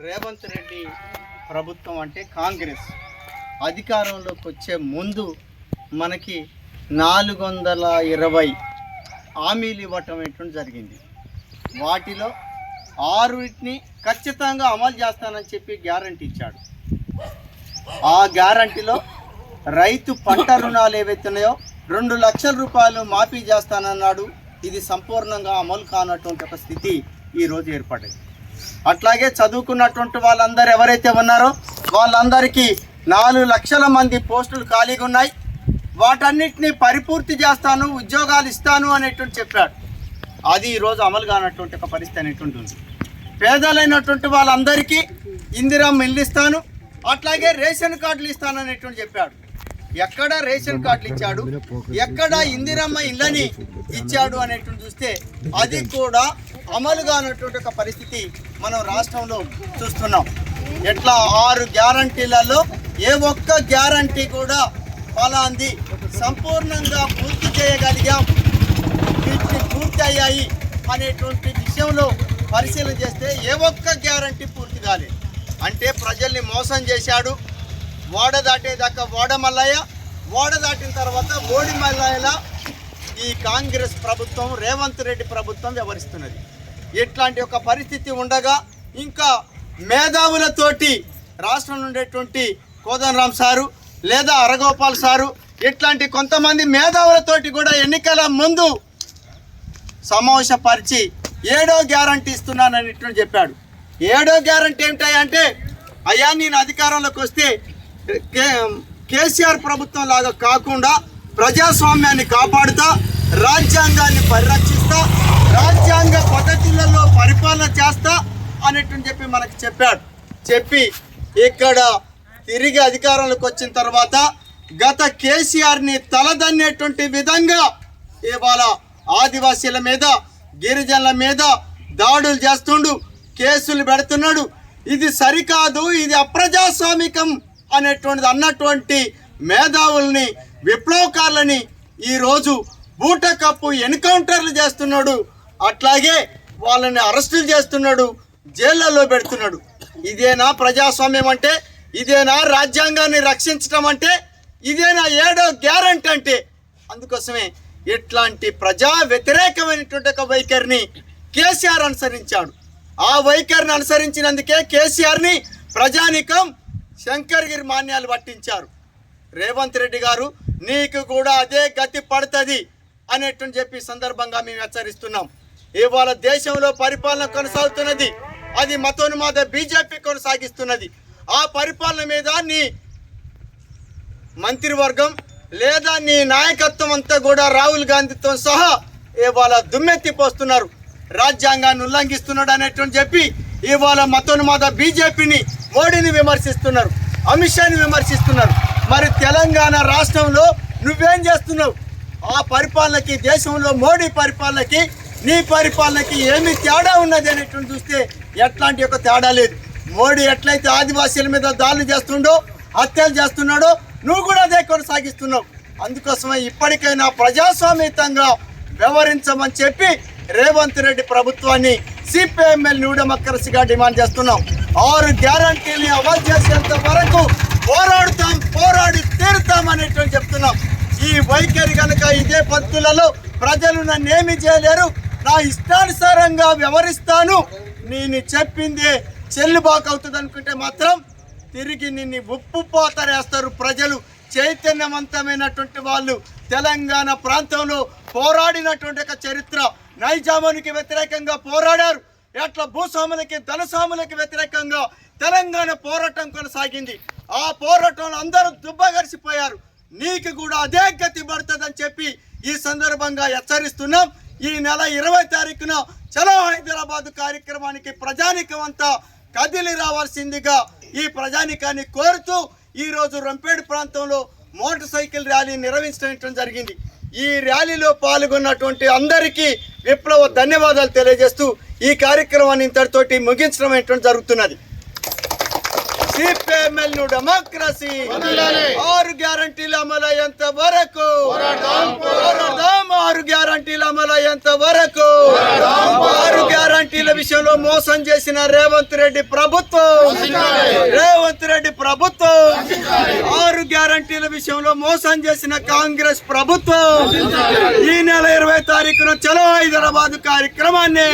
రేవంత్ రెడ్డి ప్రభుత్వం అంటే కాంగ్రెస్ అధికారంలోకి వచ్చే ముందు మనకి 420 హామీలు ఇవ్వటం జరిగింది. వాటిలో 6 ఖచ్చితంగా అమలు చేస్తానని చెప్పి గ్యారంటీ ఇచ్చాడు. ఆ గ్యారంటీలో రైతు పంట రుణాలు ఏవైతున్నాయో 2 లక్షల రూపాయలు మాఫీ చేస్తానన్నాడు. ఇది సంపూర్ణంగా అమలు కానటువంటి ఒక స్థితి ఈరోజు ఏర్పడింది. అట్లాగే చదువుకున్నటువంటి వాళ్ళందరూ ఎవరైతే ఉన్నారో వాళ్ళందరికీ 4 లక్షల మంది పోస్టులు ఖాళీగా ఉన్నాయి. వాటన్నిటిని పరిపూర్తి చేస్తాను, ఉద్యోగాలు ఇస్తాను అనేటువంటి చెప్పాడు. అది ఈరోజు అమలు కానటువంటి ఒక పరిస్థితి అనేటువంటి ఉంది. పేదలైనటువంటి వాళ్ళందరికీ ఇందిరమ్మ ఇల్లు ఇస్తాను, అట్లాగే రేషన్ కార్డులు ఇస్తాను అనేటువంటి చెప్పాడు. ఎక్కడ రేషన్ కార్డులు ఇచ్చాడు, ఎక్కడ ఇందిరమ్మ ఇళ్ళని ఇచ్చాడు అనేటువంటి చూస్తే అది కూడా అమలు కానటువంటి ఒక పరిస్థితి మనం రాష్ట్రంలో చూస్తున్నాం. ఎట్లా 6 గ్యారంటీలలో ఏ ఒక్క గ్యారంటీ కూడా ఫలాంది సంపూర్ణంగా పూర్తి చేయగలిగాం, వీటిని పూర్తి అయ్యాయి అనేటువంటి విషయంలో పరిశీలన చేస్తే ఏ ఒక్క గ్యారంటీ పూర్తి కాలేదు. అంటే ప్రజల్ని మోసం చేశాడు. ఓడ దాటేదాకా ఓడ మల్లయ్య, ఓడ దాటిన తర్వాత ఓడి మల్లయ్యలా ఈ కాంగ్రెస్ ప్రభుత్వం, రేవంత్ రెడ్డి ప్రభుత్వం వ్యవహరిస్తున్నది. ఇట్లాంటి ఒక పరిస్థితి ఉండగా ఇంకా మేధావులతోటి రాష్ట్రంలో ఉండేటువంటి కోదండరామ్ సారు లేదా అరగోపాల్ సారు ఇట్లాంటి కొంతమంది మేధావులతోటి కూడా ఎన్నికల ముందు సమావేశపరిచి 7వ గ్యారంటీ ఇస్తున్నానని చెప్పాడు. 7వ గ్యారంటీ ఏమిటంటే, అయ్యా నేను అధికారంలోకి వస్తే కేసీఆర్ ప్రభుత్వం లాగా కాకుండా ప్రజాస్వామ్యాన్ని కాపాడుతా, రాజ్యాంగాన్ని పరిరక్షిస్తా, రాజ్యాంగ పద్ధతులలో పరిపాలన చేస్తా అనేటువంటి చెప్పి మనకు చెప్పాడు. చెప్పి ఇక్కడ తిరిగి అధికారంలోకి వచ్చిన తర్వాత గత కేసీఆర్ని తలదన్నేటువంటి విధంగా ఇవాళ ఆదివాసీల మీద, గిరిజనుల మీద దాడులు చేస్తుండు, కేసులు పెడుతున్నాడు. ఇది సరికాదు, ఇది అప్రజాస్వామికం అనేటువంటిది అన్నటువంటి మేధావుల్ని, విప్లవకారులని ఈరోజు బూటకప్పు ఎన్కౌంటర్లు చేస్తున్నాడు. అట్లాగే వాళ్ళని అరెస్టులు చేస్తున్నాడు, జైళ్ళలో పెడుతున్నాడు. ఇదేనా ప్రజాస్వామ్యం అంటే? ఇదేనా రాజ్యాంగాన్ని రక్షించడం అంటే? ఇదేనా 7వ గ్యారంటీ అంటే? అందుకోసమే ఇట్లాంటి ప్రజా వ్యతిరేకమైనటువంటి ఒక వైఖరిని కేసీఆర్ అనుసరించాడు. ఆ వైఖరిని అనుసరించినందుకే కేసీఆర్ని ప్రజానికం శంకర్గిరి మాన్యాలు పట్టించారు. రేవంత్ రెడ్డి గారు నీకు కూడా అదే గతి పడుతుంది అనేటువంటి చెప్పి సందర్భంగా మేము హెచ్చరిస్తున్నాం. ఇవాళ దేశంలో పరిపాలన కొనసాగుతున్నది, అది మతోన్మాద బీజేపీ కొనసాగిస్తున్నది. ఆ పరిపాలన మీద నీ మంత్రివర్గం లేదా నీ నాయకత్వం అంతా కూడా రాహుల్ గాంధీతో సహా ఇవాళ దుమ్మెత్తిపోస్తున్నారు. రాజ్యాంగాన్ని ఉల్లంఘిస్తున్నాడు అనేటువంటి చెప్పి ఇవాళ మతోన్మాద బీజేపీని, మోడీని విమర్శిస్తున్నారు, అమిత్ షాని విమర్శిస్తున్నారు. మరి తెలంగాణ రాష్ట్రంలో నువ్వేం చేస్తున్నావు? ఆ పరిపాలనకి, దేశంలో మోడీ పరిపాలనకి నీ పరిపాలనకి ఏమి తేడా ఉన్నది అనేటువంటి చూస్తే ఎట్లాంటి ఒక తేడా లేదు. మోడీ ఎట్లయితే ఆదివాసీల మీద దాడులు చేస్తుండో, హత్యలు చేస్తున్నాడో నువ్వు కూడా అదే కొనసాగిస్తున్నావు. అందుకోసమే ఇప్పటికైనా ప్రజాస్వామ్యతంగా వ్యవహరించమని చెప్పి రేవంత్ రెడ్డి ప్రభుత్వాన్ని సిపిఎంఎల్ న్యూ డెమోక్రసీగా డిమాండ్ చేస్తున్నాం. 6 గ్యారంటీని అమలు చేసేంత వరకు పోరాడి తీరుతాం అనేటువంటి చెప్తున్నాం. ఈ వైఖరి కనుక ఇదే పద్ధతులలో ప్రజలు నన్ను ఏమి చేయలేరు, నా ఇష్టానుసారంగా వ్యవహరిస్తాను, నేను చెప్పిందే చెల్లుబాటు అవుతుంది అనుకుంటే మాత్రం తిరిగి నిన్ను ఉప్పు పోతరేస్తారు ప్రజలు. చైతన్యవంతమైనటువంటి వాళ్ళు తెలంగాణ ప్రాంతంలో పోరాడినటువంటి ఒక చరిత్ర, నైజామానికి వ్యతిరేకంగా పోరాడారు. ఎట్లా భూస్వాములకి, ధనస్వాములకి వ్యతిరేకంగా తెలంగాణ పోరాటం కొనసాగింది. ఆ పోరాటంలో అందరూ దుబ్బగరిసిపోయారు. నీకు కూడా అదే గతి పడుతుందని చెప్పి ఈ సందర్భంగా హెచ్చరిస్తున్నాం. ఈ నెల 20వ తారీఖున చలో హైదరాబాద్ కార్యక్రమానికి ప్రజానికం అంతా కదిలి రావాల్సిందిగా ఈ ప్రజానికాన్ని కోరుతూ ఈరోజు రంపేడు ప్రాంతంలో మోటార్ సైకిల్ ర్యాలీ నిర్వహించడం జరిగింది. ఈ ర్యాలీలో పాల్గొన్నటువంటి అందరికీ విప్లవ ధన్యవాదాలు తెలియజేస్తూ ఈ కార్యక్రమాన్ని ఇంతటితోటి ముగించడం జరుగుతున్నది. సిపిఎంఎల్ డెమోక్రసీ 6 గ్యారంటీల అమలయ్యేంత వరకు పోరాడదాం 6 గ్యారంటీల అమలయ్యేంత వరకు 6 గ్యారంటీల విషయంలో మోసం చేసిన రేవంత్ రెడ్డి ప్రభుత్వం 6 గ్యారంటీల విషయంలో మోసం చేసిన కాంగ్రెస్ ప్రభుత్వం ఈ నెల 20 తారీఖున చలో హైదరాబాద్ కార్యక్రమాన్ని